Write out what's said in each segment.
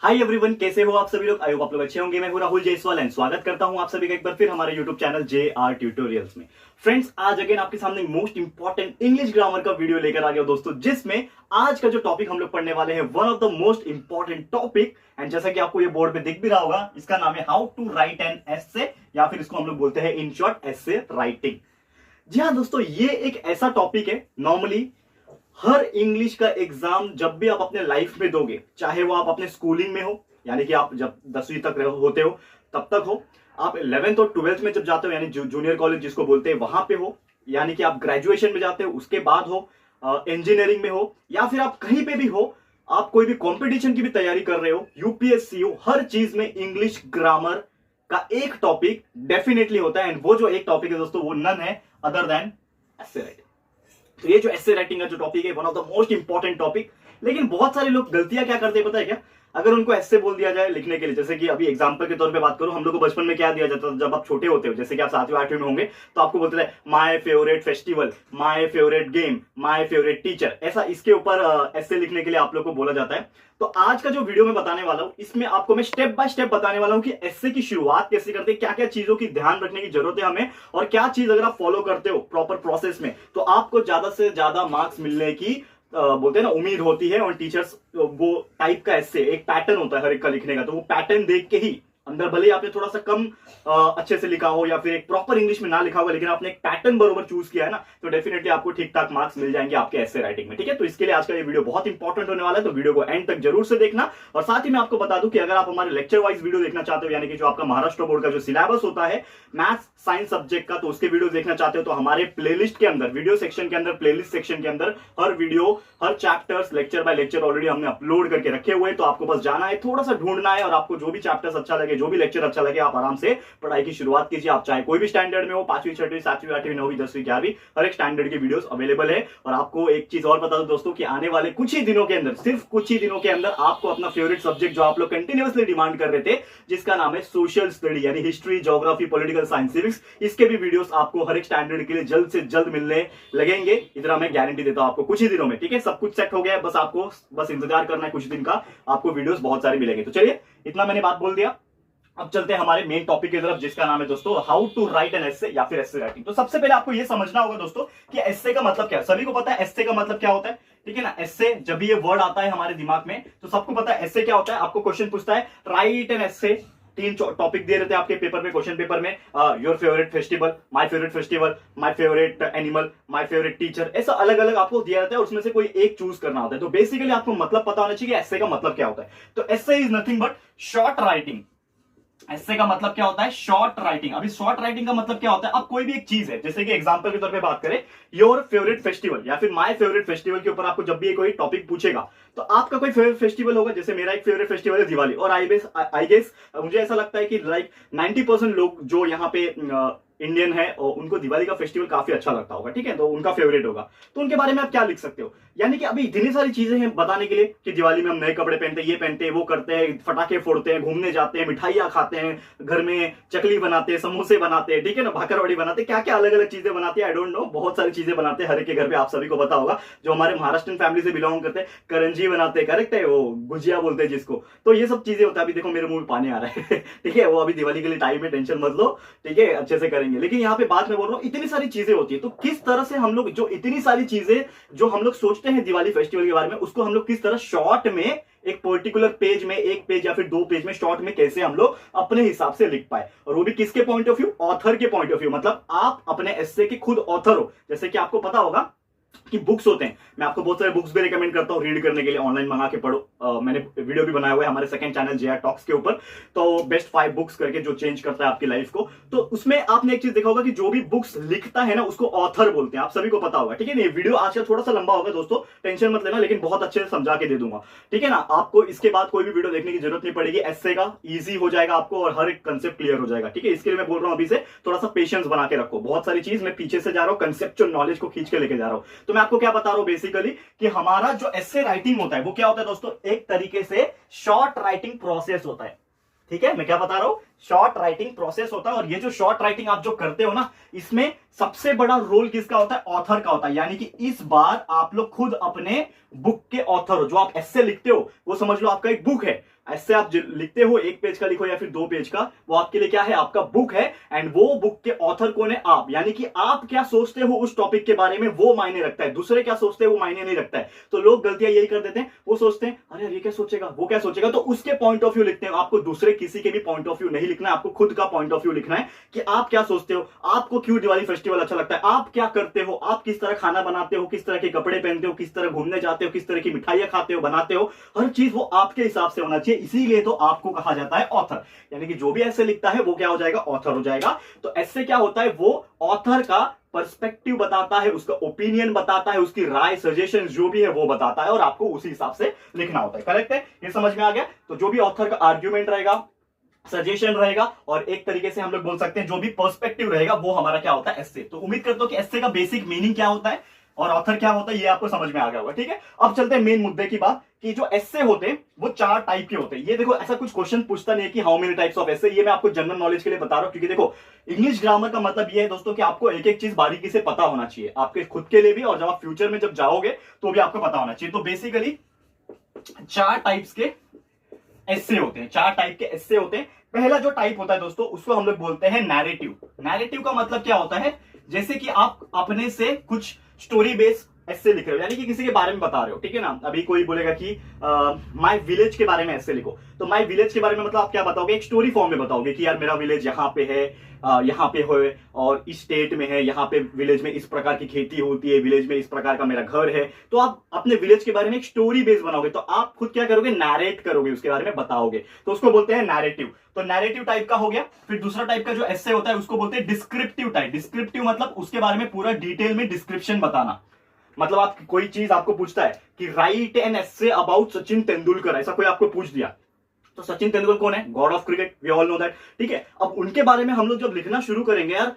Hi everyone, कैसे हो आप सभी लोग। आई होप आप लोग अच्छे होंगे। मैं हूं राहुल जायसवाल एंड स्वागत करता हूं आप सभी का एक बार फिर हमारे यूट्यूब चैनल JR ट्यूटोरियल्स में। फ्रेंड्स, आज अगेन आपके सामने मोस्ट इंपॉर्टेंट इंग्लिश ग्रामर का वीडियो लेकर आ गया दोस्तों, जिसमें आज का जो टॉपिक हम लोग पढ़ने वाले हैं one of the most important topic. And जैसा कि आपको ये बोर्ड पे दिख भी रहा होगा, इसका नाम है हाउ टू राइट एन एस्से, या फिर इसको हम लोग बोलते हैं इन शॉर्ट एस्से राइटिंग। जी हाँ दोस्तों, ये एक ऐसा टॉपिक है नॉर्मली हर इंग्लिश का एग्जाम जब भी आप अपने लाइफ में दोगे, चाहे वो आप अपने स्कूलिंग में हो, यानी कि आप जब 10वीं तक होते हो तब तक हो, आप 11th और 12th में जब जाते हो यानी जूनियर कॉलेज जिसको बोलते हैं वहां पे हो, यानी कि आप ग्रेजुएशन में जाते हो उसके बाद हो, इंजीनियरिंग में हो, या फिर आप कहीं पे भी हो, आप कोई भी कंपटीशन की भी तैयारी कर रहे हो, यूपीएससी हो, हर चीज में इंग्लिश ग्रामर का एक टॉपिक डेफिनेटली होता है। एंड वो जो एक टॉपिक है दोस्तों, वो नन है अदर देन एस्से राइटिंग। तो ये जो एस्से राइटिंग का जो टॉपिक है, one of the most important topic. लेकिन बहुत सारे लोग गलतियां क्या करते हैं पता है क्या? अगर उनको एस्से बोल दिया जाए लिखने के लिए, जैसे कि अभी एग्जांपल के तौर पे बात करूं, हम लोग को बचपन में क्या दिया जाता था जब आप छोटे होते हो, जैसे कि आप 7वीं 8वीं में होंगे तो आपको बोलते थे my favourite festival, my favourite game, my favourite teacher. ऐसा इसके ऊपर एस्से लिखने के लिए आप लोग को बोला जाता है। तो आज का जो वीडियो मैं बताने वाला हूं, इसमें आपको मैं स्टेप बाय स्टेप बताने वाला हूं कि एस्से की शुरुआत कैसे करते हैं, क्या क्या चीजों की ध्यान रखने की जरूरत है हमें, और क्या चीज अगर आप फॉलो करते हो प्रॉपर प्रोसेस में तो आपको ज्यादा से ज्यादा मार्क्स मिलने की बोलते हैं ना उम्मीद होती है। और टीचर्स वो टाइप का एस्से एक पैटर्न होता है हर एक का लिखने का, तो वो पैटर्न देख के ही अंदर भले ही आपने थोड़ा सा कम अच्छे से लिखा हो या फिर एक प्रॉपर इंग्लिश में ना लिखा होगा, लेकिन आपने एक पैटर्न बरोबर चूज किया है ना, तो डेफिनेटली आपको ठीक ठाक मार्क्स मिल जाएंगे आपके एस्से राइटिंग में। ठीक है, तो इसके लिए आज का ये वीडियो बहुत इंपॉर्टेंट होने वाला है, तो वीडियो को एंड तक जरूर से देखना। और साथ ही मैं आपको बता दूं कि अगर आप हमारे लेक्चर वाइज वीडियो देखना चाहते हो, यानी कि जो आपका महाराष्ट्र बोर्ड का जो सिलेबस होता है मैथ्स साइंस सब्जेक्ट का, तो उसके वीडियो देखना चाहते हो तो हमारे प्लेलिस्ट के अंदर, वीडियो सेक्शन के अंदर, प्लेलिस्ट सेक्शन के अंदर हर वीडियो, हर chapters lecture by lecture already हमने अपलोड करके रखे हुए हैं। तो आपको बस जाना है, थोड़ा सा ढूंढना है, और आपको जो भी चैप्टर्स अच्छा लगे, जो भी लेक्चर अच्छा लगे, आप आराम से पढ़ाई की शुरुआत कीजिए। आप चाहे कोई भी स्टैंडर्ड में हो, 5वीं 6वीं 7वीं 8वीं 9वीं 10वीं 11वीं, हर एक स्टैंडर्ड की वीडियोस अवेलेबल है। और आपको एक चीज और बता दूं दोस्तों कि आने वाले कुछ ही दिनों के अंदर, सिर्फ कुछ ही दिनों के अंदर, आपको अपना फेवरेट सब्जेक्ट जो आप लोग कंटिन्यूअसली डिमांड कर रहे थे, जिसका नाम है सोशल स्टडी, यानी history, geography, political science, civics, इसके भी वीडियोस आपको हर एक स्टैंडर्ड के लिए जल्द से जल्द मिलने लगेंगे। इतना मैं गारंटी देता हूं आपको कुछ ही दिनों में। ठीक है, सब कुछ सेट हो गया है, बस आपको बस इंतजार करना है कुछ दिन का, आपको वीडियोस बहुत सारे मिलेंगे। तो चलिए, इतना मैंने बात बोल दिया, अब चलते हैं हमारे मेन टॉपिक की तरफ, जिसका नाम है दोस्तों हाउ टू राइट एन एस्से या फिर एस्से राइटिंग। तो सबसे पहले आपको यह समझना होगा दोस्तों कि एस्से का मतलब क्या है। सभी को पता है एस्से का मतलब क्या होता है, ठीक है ना। एस्से जब भी ये वर्ड आता है हमारे दिमाग में तो सबको पता है एस्से क्या होता है। आपको क्वेश्चन पूछता है राइट एन एस्से, 3 टॉपिक दे रहे थे आपके पेपर में, क्वेश्चन पेपर में, your favourite festival, my favourite animal, my favourite teacher, ऐसा अलग अलग आपको दिया जाता है, उसमें से कोई एक चूज करना होता है। तो बेसिकली आपको मतलब पता होना चाहिए कि एस्से का मतलब क्या होता है। तो essay is nothing but short writing. Essay का मतलब क्या होता है? Short writing. अभी शॉर्ट राइटिंग का मतलब क्या होता है? अब कोई भी एक चीज है, जैसे कि एग्जांपल के तौर पे बात करें, योर फेवरेट फेस्टिवल या फिर माय फेवरेट फेस्टिवल के ऊपर आपको जब भी कोई टॉपिक पूछेगा तो आपका कोई फेवरेट फेस्टिवल होगा। जैसे मेरा एक फेवरेट फेस्टिवल है दिवाली, और आई गेस मुझे ऐसा लगता है कि लाइक 90% लोग जो यहाँ पे इंडियन है और उनको दिवाली का फेस्टिवल काफी अच्छा लगता होगा, ठीक है, तो उनका फेवरेट होगा। तो उनके बारे में आप क्या लिख सकते हो? यानी कि अभी इतनी सारी चीजें हैं बताने के लिए कि दिवाली में हम नए कपड़े पहनते हैं, ये पहनते हैं, वो करते हैं, फटाखे फोड़ते हैं, घूमने जाते हैं, मिठाइयां खाते हैं, घर में चकली बनाते हैं, समोसे बनाते हैं, ठीक है ना, भाकरवड़ी बनाते हैं, क्या क्या अलग अलग चीजें बनाते हैं, आई डोंट नो, बहुत सारी चीजें बनाते हैं हर एक के घर पे, आप सभी को पता होगा। जो हमारे महाराष्ट्र फैमिली से बिलोंग करते हैं, करंजी बनाते हैं, करेक्ट है, वो गुजिया बोलते हैं जिसको। तो ये सब चीजें होता है। अभी देखो मेरे मुंह में पानी आ रहा है ठीक है, वो अभी दिवाली के लिए टाइम है, टेंशन मत लो, ठीक है, अच्छे से करेंगे। लेकिन यहाँ पे बात मैं बोल रहा हूँ, इतनी सारी चीजें होती है, तो किस तरह से हम लोग जो इतनी सारी चीजें जो हम लोग सोचते हैं दिवाली फेस्टिवल के बारे में, उसको हम लोग किस तरह शॉर्ट में एक पर्टिकुलर पेज में, एक पेज या फिर 2 पेज में शॉर्ट में कैसे हम लोग अपने हिसाब से लिख पाए, और वो भी किसके पॉइंट ऑफ व्यू? ऑथर के पॉइंट ऑफ व्यू। मतलब आप अपने एस्से के खुद ऑथर हो। जैसे कि आपको पता होगा कि बुक्स होते हैं, मैं आपको बहुत सारे बुक्स भी रेकमेंड करता हूं रीड करने के लिए, ऑनलाइन मंगा के पढ़ो। मैंने वीडियो भी बनाया हुआ है हमारे सेकंड चैनल JR टॉक्स के ऊपर, तो बेस्ट 5 बुक्स करके जो चेंज करता है आपकी लाइफ को। तो उसमें आपने एक चीज देखा होगा कि जो भी बुक्स लिखता है ना, उसको ऑथर बोलते हैं, आप सभी को पता होगा, ठीक है। ये वीडियो आजकल थोड़ा सा लंबा होगा दोस्तों, टेंशन मत लेना, लेकिन बहुत अच्छे से समझा के दे दूंगा, ठीक है ना। आपको इसके बाद कोई भी वीडियो देखने की जरूरत नहीं पड़ेगी, एस्से का ईजी हो जाएगा आपको और हर एक कंसेप्ट क्लियर हो जाएगा, ठीक है। इसके लिए मैं बोल रहा हूं अभी से थोड़ा सा पेशेंस बना के रखो। बहुत सारी चीज मैं पीछे से जा रहा हूं, कंसेप्चुअल नॉलेज को खींच के लेके जा रहा हूं। तो मैं आपको क्या बता रहा हूं बेसिकली, कि हमारा जो एस्से राइटिंग होता है वो क्या होता है दोस्तों? एक तरीके से शॉर्ट राइटिंग प्रोसेस होता है, ठीक है। मैं क्या बता रहा हूं शॉर्ट राइटिंग प्रोसेस होता है। और ये जो शॉर्ट राइटिंग आप जो करते हो ना, इसमें सबसे बड़ा रोल किसका होता है? ऑथर का होता है। यानी कि इस बार आप लोग खुद अपने बुक के ऑथर हो। जो आप एस्से लिखते हो वो समझ लो आपका एक बुक है। ऐसे आप लिखते हो, 1 पेज का लिखो या फिर 2 पेज का, वो आपके लिए क्या है? आपका बुक है। एंड वो बुक के ऑथर कौन है? आप। यानी कि आप क्या सोचते हो उस टॉपिक के बारे में, वो मायने रखता है। दूसरे क्या सोचते हैं वो मायने नहीं रखता है। तो लोग गलतियां यही कर देते हैं, वो सोचते हैं अरे यार ये क्या सोचेगा, वो क्या सोचेगा, तो उसके पॉइंट ऑफ व्यू लिखते हैं। आपको दूसरे किसी के भी पॉइंट ऑफ व्यू नहीं लिखना है, आपको खुद का पॉइंट ऑफ व्यू लिखना है कि आप क्या सोचते हो, आपको क्यों दिवाली फेस्टिवल अच्छा लगता है, आप क्या करते हो, आप किस तरह खाना बनाते हो, किस तरह के कपड़े पहनते हो, किस तरह घूमने जाते हो, किस तरह की मिठाइयां खाते हो, बनाते हो। हर चीज वो आपके हिसाब से होना चाहिए। इसीलिए तो आपको कहा जाता है ऑथर। यानी कि जो भी ऐसे लिखता है वो क्या हो जाएगा? ऑथर हो जाएगा। तो ऐसे क्या होता है? वो ऑथर का पर्सपेक्टिव बताता है, उसका ओपिनियन बताता है, उसकी राय, सजेशन जो भी है वो बताता है, और आपको उसी हिसाब से लिखना होता है। करेक्ट है? ये समझ में आ गया? तो जो भी ऑथर का आर्ग्यूमेंट रहेगा, सजेशन रहेगा, और एक तरीके से हम लोग बोल सकते हैं जो भी पर्सपेक्टिव रहेगा, वो हमारा क्या होता है? एस्से। तो उम्मीद करता हूं कि एस्से का बेसिक मीनिंग क्या होता है और ऑथर क्या होता है ये आपको समझ में आ गया होगा। ठीक है, अब चलते हैं मेन मुद्दे की बात कि जो एस्से होते हैं वो 4 टाइप के होते हैं। ये देखो, ऐसा कुछ क्वेश्चन पूछता नहीं है कि हाउ मेनी टाइप्स ऑफ एस्से। ये मैं आपको जनरल नॉलेज के लिए बता रहा हूं, क्योंकि देखो इंग्लिश ग्रामर का मतलब ये है दोस्तों कि आपको एक एक चीज बारीकी से पता होना चाहिए, आपके खुद के लिए भी, और जब आप फ्यूचर में जब जाओगे तो भी आपको पता होना चाहिए। तो बेसिकली 4 टाइप्स के एस्से होते हैं, 4 टाइप के एस्से होते हैं। पहला जो टाइप होता है दोस्तों, उसको हम लोग बोलते हैं नैरेटिव। नैरेटिव का मतलब क्या होता है? जैसे कि आप अपने से कुछ स्टोरी बेस्ड एस्से लिख रहे हो, यानी कि किसी के बारे में बता रहे हो। ठीक है ना? अभी कोई बोलेगा कि माय विलेज के बारे में एस्से लिखो, तो माय विलेज के बारे में मतलब आप क्या बताओगे? एक स्टोरी फॉर्म में बताओगे कि यार मेरा विलेज यहाँ पे है, यहाँ पे हो, और इस स्टेट में है, यहाँ पे विलेज में इस प्रकार की खेती होती है, विलेज में इस प्रकार का मेरा घर है। तो आप अपने विलेज के बारे में एक स्टोरी बेस बनाओगे, तो आप खुद क्या करोगे? नैरेट करोगे, उसके बारे में बताओगे। तो उसको बोलते हैं नैरेटिव। तो नैरेटिव टाइप का हो गया। फिर दूसरा टाइप का जो एस्से होता है उसको बोलते हैं डिस्क्रिप्टिव टाइप। डिस्क्रिप्टिव मतलब उसके बारे में पूरा डिटेल में डिस्क्रिप्शन बताना। मतलब आप कोई चीज आपको पूछता है कि write an essay about Sachin Tendulkar, ऐसा कोई आपको पूछ दिया, तो सचिन तेंदुलकर कौन है? God of cricket, we all know that. ठीक है, अब उनके बारे में हम लोग जब लिखना शुरू करेंगे यार,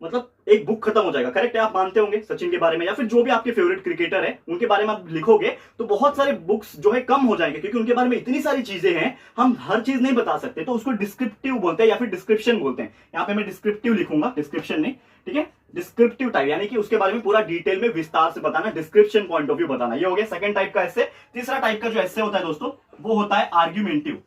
मतलब एक बुक खत्म हो जाएगा। करेक्ट है? आप मानते होंगे सचिन के बारे में, या फिर जो भी आपके फेवरेट क्रिकेटर है उनके बारे में आप लिखोगे तो बहुत सारे बुक्स जो है कम हो जाएंगे, क्योंकि उनके बारे में इतनी सारी चीजें हैं, हम हर चीज नहीं बता सकते। तो उसको डिस्क्रिप्टिव बोलते हैं या फिर डिस्क्रिप्शन बोलते हैं। यहाँ पे मैं डिस्क्रिप्टिव लिखूंगा, डिस्क्रिप्शन नहीं। ठीक है, डिस्क्रिप्टिव टाइप, यानी कि उसके बारे में पूरा डिटेल में विस्तार से बताना, डिस्क्रिप्शन पॉइंट ऑफ व्यू बताना। ये हो गया सेकंड टाइप का एस्से। तीसरा टाइप का जो एस्से होता है दोस्तों, वो होता है आर्ग्यूमेंटिव।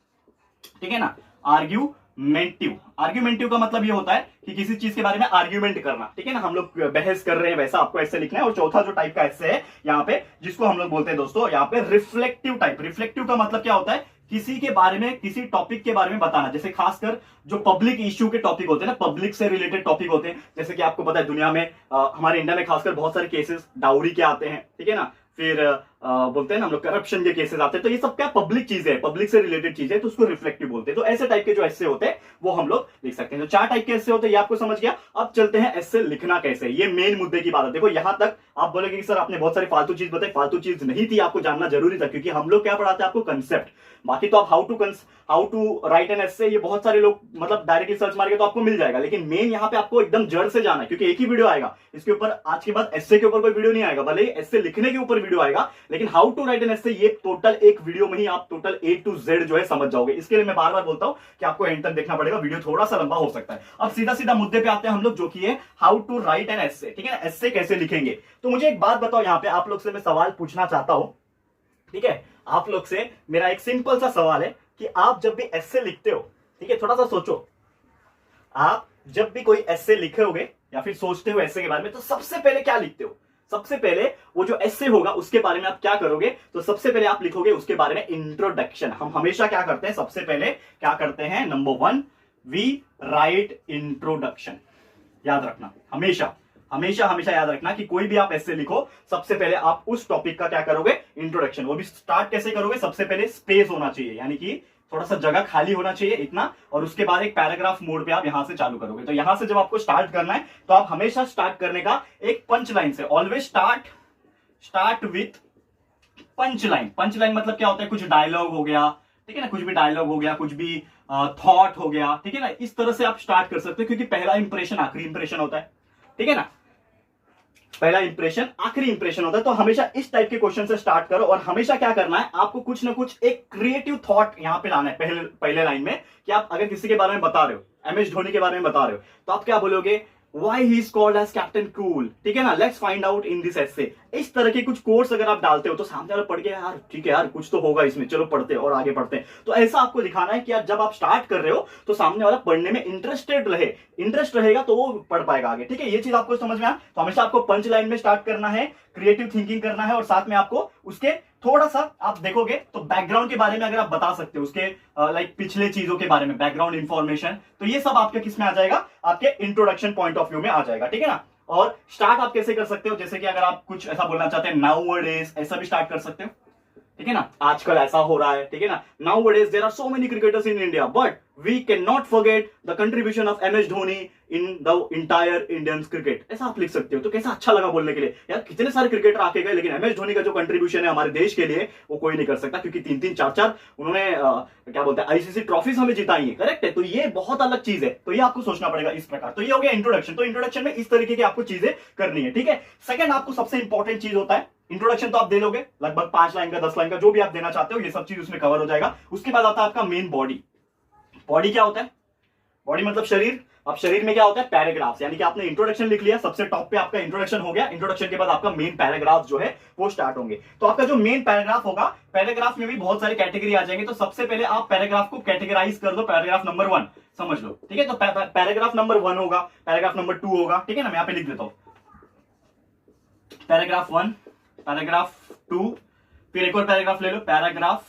ठीक है ना? आर्ग्यूमेंटिव। आर्ग्यूमेंटिव का मतलब ये होता है कि किसी चीज के बारे में आर्ग्यूमेंट करना। ठीक है ना? हम लोग बहस कर रहे हैं, वैसा आपको ऐसे लिखना है। और चौथा जो टाइप का एस्से है यहाँ पे, जिसको हम लोग बोलते हैं दोस्तों यहाँ पे रिफ्लेक्टिव टाइप। रिफ्लेक्टिव का मतलब क्या होता है? किसी के बारे में, किसी टॉपिक के बारे में बताना। जैसे खासकर जो पब्लिक इश्यू के टॉपिक होते हैं ना, पब्लिक से रिलेटेड टॉपिक होते हैं। जैसे कि आपको पता है दुनिया में, हमारे इंडिया में खासकर बहुत सारे केसेस डाउरी के आते हैं। ठीक है ना? फिर बोलते हैं ना हम लोग करप्शन के केसेस आते हैं। तो ये सब क्या पब्लिक चीजें है, पब्लिक से रिलेटेड चीजें, तो उसको रिफ्लेक्टिव बोलते हैं। तो ऐसे टाइप के जो एस्से होते हैं वो हम लोग लिख सकते हैं। तो 4 टाइप के एस्से होते हैं, ये आपको समझ गया। अब चलते हैं एस्से लिखना कैसे। ये मेन मुद्दे की बात है। देखो यहां तक आप बोलेंगे कि सर आपने बहुत सारी फालतू चीज बताई। फालतू चीज नहीं थी, आपको जानना जरूरी था, क्योंकि हम लोग क्या पढ़ाते हैं आपको? कंसेप्ट। बाकी तो आप हाउ टू राइट एन एस्से, ये बहुत सारे लोग मतलब डायरेक्टली सर्च मारेंगे तो आपको मिल जाएगा। लेकिन मेन यहाँ पे आपको एकदम जड़ से जाना है, क्योंकि एक ही वीडियो आएगा इसके ऊपर। आज के बाद एस्से के ऊपर कोई वीडियो नहीं आएगा, भले ही एस्से लिखने के ऊपर वीडियो आएगा, लेकिन हाउ टू राइट एन एस्से ये टोटल एक वीडियो में ही आप टोटल A to Z जो है समझ जाओगे। इसके लिए मैं बार बार बोलता हूं कि आपको एंड तक देखना पड़ेगा, वीडियो थोड़ा सा लंबा हो सकता है। अब सीधा सीधा मुद्दे पे आते हैं हम लोग, जो कि है हाउ टू राइट एन एस्से। ठीक है ना? एस्से कैसे लिखेंगे। तो मुझे एक बात बताओ, यहाँ पे आप लोग से मैं सवाल पूछना चाहता हूं। ठीक है, आप लोग से मेरा एक सिंपल सा सवाल है कि आप जब भी एस्से लिखते हो, ठीक है, थोड़ा सा सोचो, आप जब भी कोई एस्से लिखोगे या फिर सोचते हो एस्से के बारे में, तो सबसे पहले क्या लिखते हो? सबसे पहले वो जो एस्से होगा उसके बारे में आप क्या करोगे? तो सबसे पहले आप लिखोगे उसके बारे में इंट्रोडक्शन। हम हमेशा क्या करते हैं? सबसे पहले क्या करते हैं? Number 1, we write introduction. याद रखना, हमेशा हमेशा हमेशा याद रखना कि कोई भी आप एस्से लिखो, सबसे पहले आप उस टॉपिक का क्या करोगे? इंट्रोडक्शन। वो भी स्टार्ट कैसे करोगे? सबसे पहले स्पेस होना चाहिए, यानी कि थोड़ा सा जगह खाली होना चाहिए इतना, और उसके बाद एक पैराग्राफ मोड पे आप यहां से चालू करोगे। तो यहां से जब आपको स्टार्ट करना है तो आप हमेशा स्टार्ट करने का एक पंच लाइन से, always start with punch line. Punch line मतलब क्या होता है? कुछ डायलॉग हो गया, ठीक है ना, कुछ भी डायलॉग हो गया, कुछ भी थॉट हो गया, ठीक है ना, इस तरह से आप स्टार्ट कर सकते हो, क्योंकि पहला इंप्रेशन आखिरी इंप्रेशन होता है। ठीक है ना? पहला इंप्रेशन आखिरी इंप्रेशन होता है। तो हमेशा इस टाइप के क्वेश्चन से स्टार्ट करो और हमेशा क्या करना है, आपको कुछ ना कुछ एक क्रिएटिव थॉट यहां पे लाना है पहले लाइन में। कि आप अगर किसी के बारे में बता रहे हो, एमएस धोनी के बारे में बता रहे हो, तो आप क्या बोलोगे, Why he is called as Captain Cool, ठीक है ना, let's find out in this एसे। इस तरह के कुछ कोर्स अगर आप डालते हो तो सामने वाला पढ़ के यार ठीक है यार कुछ तो होगा इसमें, चलो पढ़ते हैं और आगे पढ़ते हैं। तो ऐसा आपको दिखाना है कि यार जब आप स्टार्ट कर रहे हो तो सामने वाला पढ़ने में इंटरेस्टेड रहे, इंटरेस्ट रहेगा तो वो पढ़ पाएगा आगे, ठीक है। ये चीज आपको समझ में आया। तो हमेशा आपको पंच लाइन में स्टार्ट करना है, क्रिएटिव थिंकिंग करना है और साथ में आपको उसके थोड़ा सा आप देखोगे तो बैकग्राउंड के बारे में अगर आप बता सकते हो, उसके लाइक पिछले चीजों के बारे में बैकग्राउंड इंफॉर्मेशन, तो ये सब आपके किस में आ जाएगा, आपके इंट्रोडक्शन पॉइंट ऑफ व्यू में आ जाएगा, ठीक है ना। और स्टार्ट आप कैसे कर सकते हो, जैसे कि अगर आप कुछ ऐसा बोलना चाहते हैं नाउअडेज, ऐसा भी स्टार्ट कर सकते हो, ठीक है ना, आजकल ऐसा हो रहा है, ठीक है ना। Nowadays there are so many cricketers in India but we can not forget the contribution of MS Dhoni in the entire Indian cricket, ऐसा आप लिख सकते हो। तो कैसा अच्छा लगा बोलने के लिए, यार कितने सारे क्रिकेटर आके गए लेकिन एमएस धोनी का जो कंट्रीब्यूशन है हमारे देश के लिए वो कोई नहीं कर सकता, क्योंकि 3-3 4-4 उन्होंने क्या बोलते हैं आईसीसी ट्रॉफीज हमें जिताई है, करेक्ट है। तो ये बहुत अलग चीज है, तो ये आपको सोचना पड़ेगा इस प्रकार। तो ये हो गया इंट्रोडक्शन। तो इंट्रोडक्शन में इस तरीके की आपको चीजें करनी है, ठीक है। सेकंड आपको सबसे इंपॉर्टेंट चीज होता है, इंट्रोडक्शन तो आप दे लोगे लगभग 5 लाइन का 10 लाइन का जो भी आप देना चाहते हो, ये सब चीज उसमें कवर हो जाएगा। उसके बाद आता है आपका मेन बॉडी। बॉडी क्या होता है, बॉडी मतलब शरीर। अब शरीर में क्या होता है, पैराग्राफ्स, यानी कि आपने इंट्रोडक्शन लिख लिया, सबसे टॉप पे आपका इंट्रोडक्शन हो गया। इंट्रोडक्शन के बाद आपका मेन पैराग्राफ जो है वो स्टार्ट होंगे। तो आपका जो मेन पैराग्राफ होगा, पैराग्राफ में भी बहुत सारी कैटेगरी आ जाएंगे। तो सबसे पहले आप पैराग्राफ को कैटेगराइज कर दो, पैराग्राफ नंबर 1 समझ लो, ठीक है। तो पैराग्राफ नंबर 1 होगा, पैराग्राफ नंबर 2 होगा, ठीक है ना। मैं यहां पे लिख देता हूं पैराग्राफ 1, पैराग्राफ 2, फिर एक और पैराग्राफ ले लो, पैराग्राफ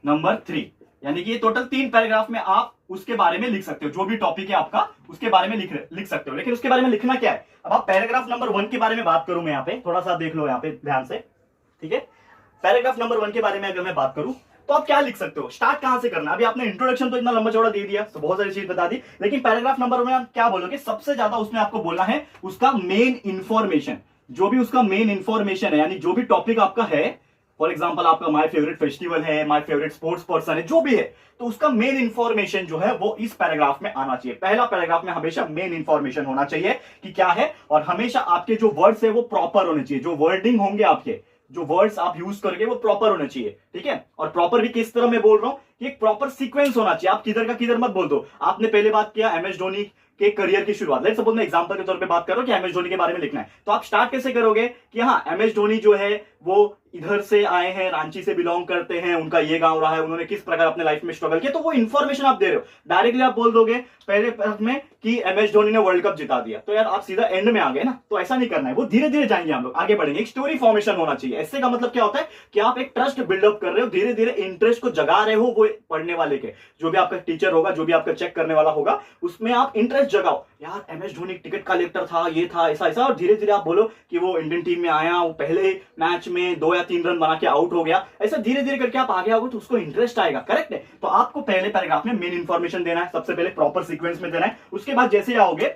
नंबर 3, यानी कि ये टोटल 3 पैराग्राफ में आप उसके बारे में लिख सकते हो, जो भी टॉपिक है आपका उसके बारे में लिख सकते हो। लेकिन उसके बारे में लिखना क्या है, अब आप पैराग्राफ नंबर 1 के बारे में बात करूं मैं यहाँ पे, थोड़ा सा देख लो यहाँ पे ध्यान से, ठीक है। पैराग्राफ नंबर 1 के बारे में अगर मैं बात करूं तो आप क्या लिख सकते हो, स्टार्ट कहां से करना। अभी आपने इंट्रोडक्शन तो इतना लंबा चौड़ा दे दिया, तो बहुत सारी चीज बता दी, लेकिन पैराग्राफ नंबर 1 में आप क्या बोलोगे, सबसे ज्यादा उसमें आपको बोलना है उसका मेन इंफॉर्मेशन, जो भी उसका मेन इंफॉर्मेशन है, यानी जो भी टॉपिक आपका है। फॉर एग्जाम्पल आपका माय फेवरेट फेस्टिवल है, माय फेवरेट स्पोर्ट्स पर्सन है, जो भी है, तो उसका मेन इंफॉर्मेशन जो है वो इस पैराग्राफ में आना चाहिए। पहला पैराग्राफ में हमेशा मेन इंफॉर्मेशन होना चाहिए कि क्या है, और हमेशा आपके जो वर्ड्स है वो प्रॉपर होने चाहिए, जो वर्डिंग होंगे आपके, जो वर्ड्स आप यूज करोगे वो प्रॉपर होने चाहिए, ठीक है। और प्रॉपर भी किस तरह मैं बोल रहा हूं कि एक प्रॉपर सीक्वेंस होना चाहिए। आप किधर का किधर मत बोल दो। आपने पहले बात किया एमएस धोनी के करियर की शुरुआत, लेट्स सपोज मैं एग्जांपल के तौर पे बात कर रहा हूं कि एमएस धोनी के बारे में लिखना है, तो आप स्टार्ट कैसे करोगे कि हाँ एमएस धोनी जो है वो इधर से आए हैं, रांची से बिलोंग करते हैं, उनका ये गांव रहा है, उन्होंने किस प्रकार अपने लाइफ में स्ट्रगल किया, तो वो इंफॉर्मेशन आप दे रहे हो। डायरेक्टली आप बोल दोगे पहले पार्ट में कि एमएस धोनी ने वर्ल्ड कप जिता दिया, तो यार आप सीधा एंड में आ गए ना। तो ऐसा नहीं करना है, वो धीरे धीरे जाएंगे हम लोग, आगे बढ़ेंगे। एक स्टोरी फॉर्मेशन होना चाहिए। ऐसे का मतलब क्या होता है कि आप एक ट्रस्ट बिल्डअप कर रहे हो, धीरे धीरे इंटरेस्ट को जगा रहे हो वो पढ़ने वाले के, जो भी आपका टीचर होगा, जो भी आपका चेक करने वाला होगा, उसमें आप इंटरेस्ट जगाओ। यार एमएस धोनी टिकट कलेक्टर था, ये था, ऐसा ऐसा, और धीरे धीरे आप बोलो कि वो इंडियन टीम में आया, वो पहले मैच में 2 या 3 रन बना के आउट हो गया। ऐसा धीरे धीरे करके आप आगे आओगे तो उसको इंटरेस्ट आएगा, करेक्ट है। तो आपको पहले पैराग्राफ में मेन इंफॉर्मेशन देना है, सबसे पहले प्रॉपर सीक्वेंस में देना है। उसके बाद जैसे आओगे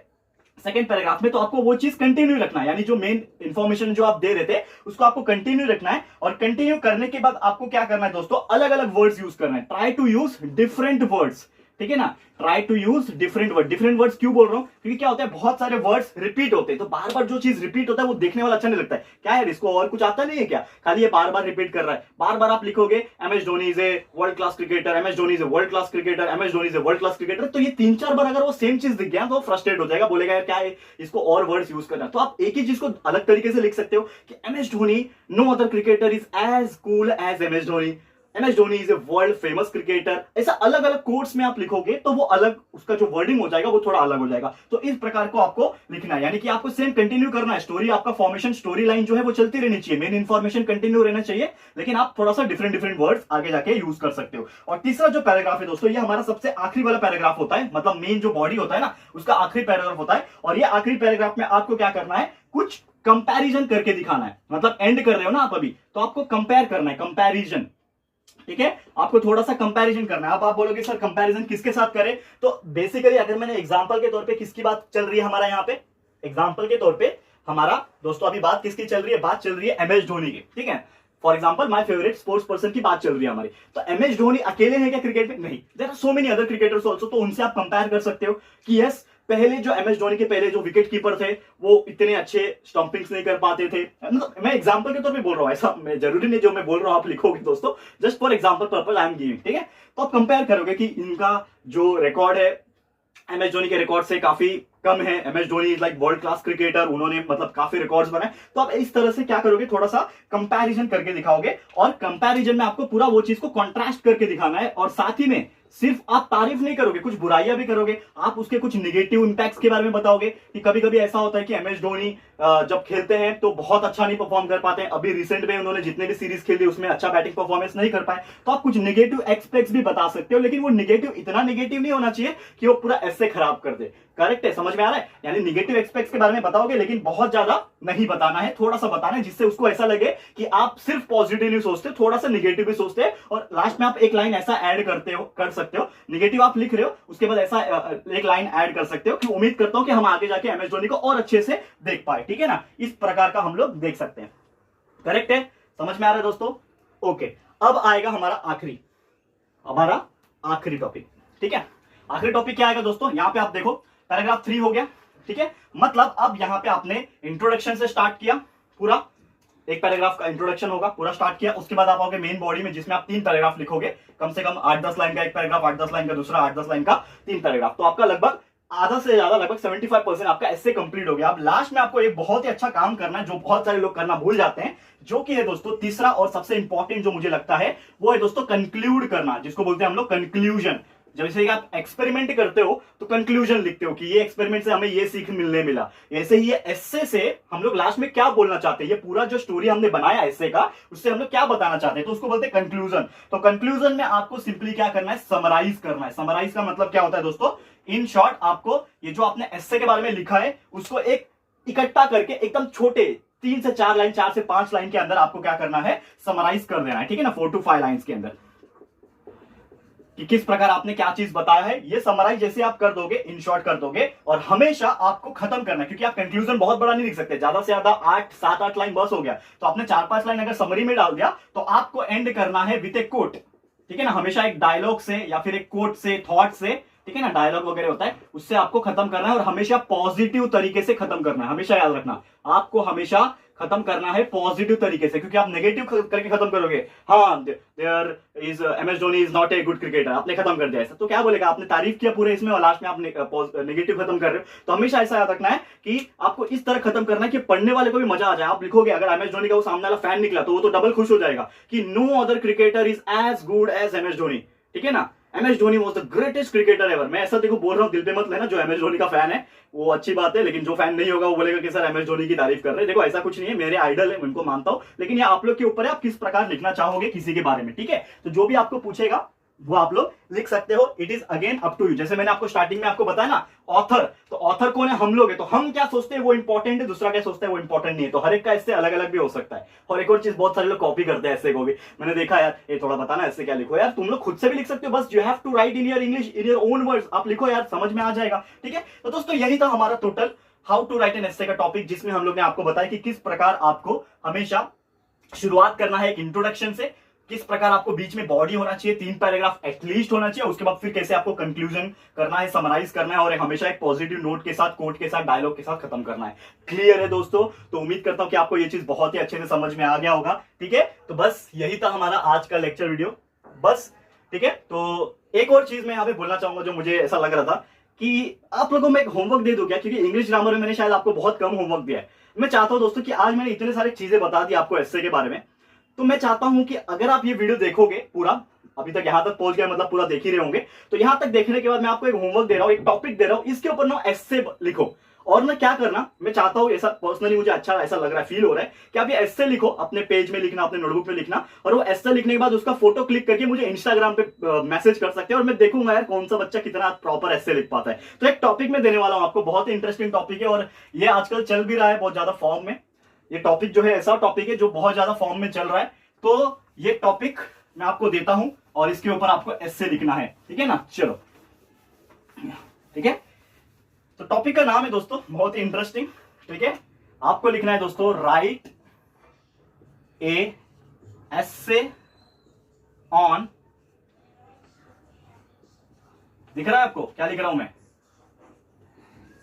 सेकंड पैराग्राफ में, तो आपको वो चीज कंटिन्यू रखना है, यानी जो मेन इंफॉर्मेशन जो आप दे रहे थे उसको आपको कंटिन्यू रखना है। और कंटिन्यू करने के बाद आपको क्या करना है दोस्तों, अलग अलग वर्ड्स यूज करना है। Try to use different words, ठीक है ना। Try to use different word. Different words क्यों बोल रहा हूं, क्योंकि क्या होता है बहुत सारे वर्ड्स रिपीट होते हैं, तो बार बार जो चीज रिपीट होता है वो देखने वाला अच्छा नहीं लगता है। क्या है इसको और कुछ आता नहीं है क्या, खाली ये बार बार रिपीट कर रहा है। बार बार आप लिखोगे MS Dhoni is a world class cricketer, MS Dhoni is a world class cricketer, MS Dhoni is a world class cricketer, तो ये 3-4 बार अगर वो सेम चीज दिख गया तो वो फ्रस्ट्रेट हो जाएगा, बोलेगा यार क्या है, इसको और वर्ड्स यूज करना। तो आप एक ही चीज को अलग तरीके से लिख सकते हो कि MS Dhoni, no other cricketer is as cool as MS Dhoni, MS Dhoni is a world famous cricketer. ऐसा अलग अलग कोट्स में आप लिखोगे तो वो अलग, उसका जो वर्डिंग हो जाएगा वो थोड़ा अलग हो जाएगा। तो इस प्रकार को आपको लिखना है, यानी कि आपको सेम कंटिन्यू करना है। स्टोरी आपका फॉर्मेशन, स्टोरी लाइन जो है वो चलती रहनी चाहिए, मेन इंफॉर्मेशन कंटिन्यू रहना चाहिए, लेकिन आप थोड़ा सा डिफरेंट वर्ड्स आगे जाके यूज कर सकते हो। और तीसरा जो पैराग्राफ है दोस्तों, ये हमारा सबसे आखिरी वाला पैराग्राफ होता है, मतलब मेन जो बॉडी होता है ना उसका आखिरी पैराग्राफ होता है। और ये आखिरी पैराग्राफ में आपको क्या करना है, कुछ कंपैरिजन करके दिखाना है। मतलब एंड कर रहे हो ना आप अभी, तो आपको कंपेयर करना है, कंपैरिजन, ठीक है। आपको थोड़ा सा कंपैरिजन करना है। अब आप बोलोगे सर कंपैरिजन किसके साथ करें, तो बेसिकली अगर मैंने एग्जांपल के तौर पे, किसकी बात चल रही है हमारा यहाँ पे, एग्जांपल के तौर पे हमारा दोस्तों अभी बात किसकी चल रही है, बात चल रही है एमएस धोनी की, ठीक है। For example my favourite sports person की बात चल रही है हमारी, तो एमएस धोनी अकेले हैं क्या क्रिकेट में, नहीं, there are so many other cricketers also. तो उनसे आप कंपेयर कर सकते हो कि यस पहले जो एमएस धोनी के पहले जो विकेट कीपर थे वो इतने अच्छे स्टंपिंग्स नहीं कर पाते थे। मतलब मैं एग्जांपल के तौर पे बोल रहा हूँ, ऐसा मैं जरूरी नहीं जो मैं बोल रहा हूँ आप लिखोगे दोस्तों, just for example purpose I am giving, ठीक है। तो आप कंपेयर करोगे कि इनका जो रिकॉर्ड है एमएस धोनी के रिकॉर्ड से काफी कम है। MS Dhoni is like world class cricketer, उन्होंने मतलब काफी रिकॉर्ड्स बनाए। तो आप इस तरह से क्या करोगे, थोड़ा सा कंपैरिजन करके दिखाओगे, और कंपैरिजन में आपको पूरा वो चीज को कॉन्ट्रास्ट करके दिखाना है। और साथ ही में सिर्फ आप तारीफ नहीं करोगे, कुछ बुराइयां भी करोगे, आप उसके कुछ निगेटिव इंपैक्ट्स के बारे में बताओगे कि कभी कभी ऐसा होता है कि एमएस धोनी जब खेलते हैं तो बहुत अच्छा नहीं परफॉर्म कर पाते हैं। अभी रिसेंट में उन्होंने जितने भी सीरीज खेली उसमें अच्छा बैटिंग परफॉर्मेंस नहीं कर पाए, तो आप कुछ निगेटिव एस्पेक्ट्स भी बता सकते हो, लेकिन वो निगेटिव इतना निगेटिव नहीं होना चाहिए कि वो पूरा ऐसे खराब कर दे। करेक्ट है, समझ में आ रहा है? यानी निगेटिव एस्पेक्ट्स के बारे में बताओगे, लेकिन बहुत ज्यादा नहीं बताना है, थोड़ा सा बताना है जिससे उसको ऐसा लगे कि आप सिर्फ पॉजिटिव नहीं सोचते, थोड़ा सा निगेटिव भी सोचते हैं। और लास्ट में आप एक लाइन ऐसा ऐड कर सकते हो, निगेटिव आप लिख रहे हो उसके बाद ऐसा एक लाइन ऐड कर सकते हो कि उम्मीद करता हूं कि हम आगे जाके एमएस धोनी को और अच्छे से देख पाए, ठीक है ना। इस प्रकार का हम लोग देख सकते हैं। करेक्ट है, समझ में आ रहा है दोस्तों? ओके, अब आएगा हमारा आखिरी टॉपिक, ठीक है। आखिरी टॉपिक क्या आएगा दोस्तों? यहां पे आप देखो पैराग्राफ 3 हो गया, ठीक है। मतलब अब यहां पे आपने इंट्रोडक्शन से स्टार्ट किया, पूरा एक पैराग्राफ का इंट्रोडक्शन होगा, पूरा स्टार्ट किया। उसके बाद आप आओगे मेन बॉडी में जिसमें आप 3 पैराग्राफ लिखोगे, कम से कम 8-10 लाइन का एक पैराग्राफ, 8-10 लाइन का दूसरा, 8-10 लाइन का 3 पैराग्राफ। तो आपका लगभग आधा से ज्यादा लगभग 75% आपका ऐसे कंप्लीट हो गया। अब लास्ट में आपको एक बहुत ही अच्छा काम करना है जो बहुत सारे लोग करना भूल जाते हैं, जो कि है दोस्तों तीसरा और सबसे इंपॉर्टेंट जो मुझे लगता है वो है दोस्तों कंक्लूड करना, जिसको बोलते हैं हम लोग कंक्लूजन। जैसे आप एक्सपेरिमेंट करते हो तो कंक्लूजन लिखते हो कि ये एक्सपेरिमेंट से हमें ये सीख मिलने मिला। ऐसे ही ये एस्से से हम लोग लास्ट में क्या बोलना चाहते हैं, ये पूरा जो स्टोरी हमने बनाया एस्से का, उससे हम लोग क्या बताना चाहते हैं, तो उसको बोलते हैं कंक्लूजन। तो कंक्लूजन में आपको सिंपली क्या करना है, समराइज करना है। समराइज का मतलब क्या होता है दोस्तों? इन शॉर्ट आपको ये जो आपने एस्से के बारे में लिखा है उसको एक इकट्ठा करके एकदम छोटे 3 से 4 लाइन, 4 से 5 लाइन के अंदर आपको क्या करना है, समराइज कर देना है, ठीक है ना। 4 to 5 लाइन्स के अंदर कि किस प्रकार आपने क्या चीज बताया है, ये समराइज जैसे आप कर दोगे, इन शॉर्ट कर दोगे, और हमेशा आपको खत्म करना है, क्योंकि आप कंक्लूजन बहुत बड़ा नहीं लिख सकते, ज्यादा से ज्यादा 7-8 लाइन बस हो गया। तो आपने 4-5 लाइन अगर समरी में डाल दिया तो आपको एंड करना है विद ए कोट, ठीक है ना। हमेशा एक डायलॉग से या फिर एक कोट से, थॉट से, ठीक है ना, डायलॉग वगैरह होता है उससे आपको खत्म करना है, और हमेशा पॉजिटिव तरीके से खत्म करना है। हमेशा याद रखना, आपको हमेशा खत्म करना है पॉजिटिव तरीके से, क्योंकि आप नेगेटिव करके खत्म करोगे, हाँ there is MS Dhoni is not a good cricketer, आपने खत्म कर दिया ऐसा, तो क्या बोलेगा? आपने तारीफ किया पूरे इसमें और लास्ट में आप नेगेटिव खत्म कर रहे हो। तो हमेशा ऐसा याद रखना है कि आपको इस तरह खत्म करना है कि पढ़ने वाले को भी मजा आ जाए। आप लिखोगे अगर एमएस धोनी का वो सामने वाला फैन निकला तो वो तो डबल खुश हो जाएगा कि no other cricketer is as good as MS Dhoni, ठीक है ना। MS Dhoni was the greatest cricketer ever. मैं ऐसा देखो बोल रहा हूं, दिल पे मत लेना, जो एमएस धोनी का फैन है वो अच्छी बात है, लेकिन जो फैन नहीं होगा वो बोलेगा कि सर एमएस धोनी की तारीफ कर रहे हैं। देखो ऐसा कुछ नहीं है, मेरे आइडल है, उनको मानता हूं, लेकिन ये आप लोग के ऊपर है, आप किस प्रकार लिखना चाहोगे किसी के बारे में, ठीक है। तो जो भी आपको पूछेगा वो आप लोग लिख सकते हो, it is again up to you. जैसे मैंने आपको स्टार्टिंग में आपको बताया ना ऑथर, तो ऑथर कौन है? हम लोग है। तो हम क्या सोचते हैं वो इंपॉर्टेंट है, दूसरा क्या सोचता है वो इंपॉर्टेंट नहीं है। तो हर एक का इससे अलग अलग भी हो सकता है। और एक और चीज, बहुत सारे लोग कॉपी करते हैं ऐसे को भी, मैंने देखा यार, ये थोड़ा बताना ऐसे क्या लिखो यार, तुम लोग खुद से भी लिख सकते हो, बस you have to write in your English in your own words, आप लिखो यार, समझ में आ जाएगा, ठीक है। तो दोस्तों यही था हमारा total how to write an essay का टॉपिक, जिसमें हम लोग ने आपको बताया कि किस प्रकार आपको हमेशा शुरुआत करना है एक इंट्रोडक्शन से, किस प्रकार आपको बीच में बॉडी होना चाहिए, 3 पैराग्राफ एटलीस्ट होना चाहिए, उसके बाद फिर कैसे आपको कंक्लूजन करना है, समराइज करना है, और हमेशा एक पॉजिटिव नोट के साथ, कोट के साथ, डायलॉग के साथ खत्म करना है। क्लियर है दोस्तों? तो उम्मीद करता हूं कि आपको ये चीज बहुत ही अच्छे से समझ में आ गया होगा, ठीक है। तो बस यही था हमारा आज का लेक्चर वीडियो, बस, ठीक है। तो एक और चीज मैं यहाँ पे बोलना चाहूंगा जो मुझे ऐसा लग रहा था कि आप लोगों में एक होमवर्क दे दूं क्या, क्योंकि इंग्लिश ग्रामर में मैंने शायद आपको बहुत कम होमवर्क दिया है। मैं चाहता हूं दोस्तों कि आज मैंने इतने सारी चीजें बता दी आपको एस्से के बारे में, तो मैं चाहता हूं कि अगर आप ये वीडियो देखोगे पूरा, अभी तक यहां तक पहुंच गया मतलब पूरा देख ही रहे होंगे, तो यहां तक देखने के बाद मैं आपको एक होमवर्क दे रहा हूं, एक टॉपिक दे रहा हूं, इसके ऊपर ना एस्से लिखो। और ना क्या करना, मैं चाहता हूं, ऐसा पर्सनली मुझे अच्छा ऐसा लग रहा है, फील हो रहा है कि आप ये एस्से लिखो, अपने पेज में लिखना, अपने नोटबुक में लिखना, और वो एस्से लिखने के बाद उसका फोटो क्लिक करके मुझे इंस्टाग्राम पे मैसेज कर सकते हैं, और मैं देखूंगा यार कौन सा बच्चा कितना प्रॉपर एस्से लिख पाता है। तो एक टॉपिक में देने वाला हूं आपको, बहुत ही इंटरेस्टिंग टॉपिक है, और ये आजकल चल भी रहा है बहुत ज्यादा फॉर्म में। ये टॉपिक जो है ऐसा टॉपिक है जो बहुत ज्यादा फॉर्म में चल रहा है। तो ये टॉपिक मैं आपको देता हूं और इसके ऊपर आपको एस्से लिखना है, ठीक है ना। चलो, ठीक है। तो टॉपिक का नाम है दोस्तों बहुत ही इंटरेस्टिंग, ठीक है। आपको लिखना है दोस्तों, राइट ए एस्से ऑन, दिख रहा है आपको क्या लिख रहा हूं मैं?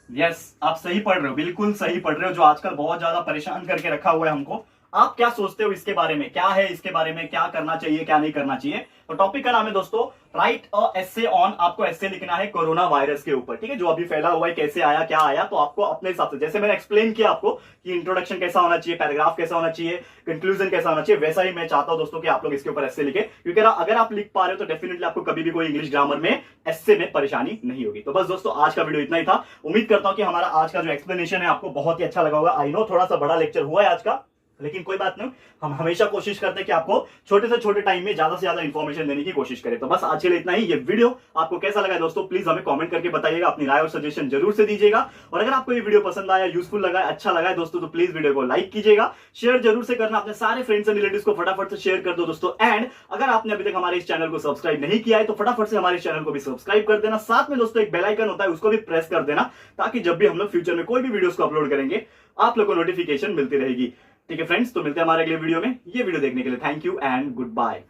यस, आप सही पढ़ रहे हो, बिल्कुल सही पढ़ रहे हो। जो आजकल बहुत ज्यादा परेशान करके रखा हुआ है हमको, आप क्या सोचते हो इसके बारे में, क्या है इसके बारे में, क्या करना चाहिए क्या नहीं करना चाहिए। तो टॉपिक का नाम है दोस्तों राइट अ एस्से ऑन। आपको एस्से लिखना है कोरोना वायरस के ऊपर, ठीक है, जो अभी फैला हुआ है, कैसे आया क्या आया। तो आपको अपने हिसाब से, जैसे मैंने एक्सप्लेन किया आपको कि इंट्रोडक्शन कैसा होना चाहिए, पैराग्राफ कैसा होना चाहिए, कंक्लूजन कैसा होना चाहिए, वैसा ही मैं चाहता हूं दोस्तों कि आप लोग इसके ऊपर एस्से लिखे, क्योंकि अगर आप लिख पा रहे हो तो डेफिनेटली आपको कभी भी कोई इंग्लिश ग्रामर में एस्से में परेशानी नहीं होगी। तो बस दोस्तों आज का वीडियो इतना ही था। उम्मीद करता हूं कि हमारा आज का जो एक्सप्लेनेशन है आपको बहुत ही अच्छा लगा होगा। आई नो थोड़ा सा बड़ा लेक्चर हुआ है आज का, लेकिन कोई बात नहीं, हम हमेशा कोशिश करते हैं कि आपको छोटे से छोटे टाइम में ज्यादा से ज्यादा इंफॉर्मेशन देने की कोशिश करें। तो बस आज के लिए इतना ही। ये वीडियो आपको कैसा लगा दोस्तों, प्लीज हमें कमेंट करके बताइएगा, अपनी राय और सजेशन जरूर से दीजिएगा। और अगर आपको ये वीडियो पसंद आया, यूजफुल लगा, अच्छा लगा है दोस्तों, तो प्लीज वीडियो को लाइक कीजिएगा, शेयर जरूर से करना, अपने सारे फ्रेंड्स एंड रिलेटिव्स को फटाफट से शेयर कर दो दोस्तों। एंड अगर आपने अभी तक हमारे इस चैनल को सब्सक्राइब नहीं किया है तो फटाफट से हमारे इस चैनल को भी सब्सक्राइब कर देना। साथ में दोस्तों एक बेल आइकन होता है, उसको भी प्रेस कर देना, ताकि जब भी हम लोग फ्यूचर में कोई भी वीडियोस को अपलोड करेंगे आप लोग को नोटिफिकेशन मिलती रहेगी। ठीक है फ्रेंड्स, तो मिलते हैं हमारे अगले वीडियो में। ये वीडियो देखने के लिए thank you and good bye.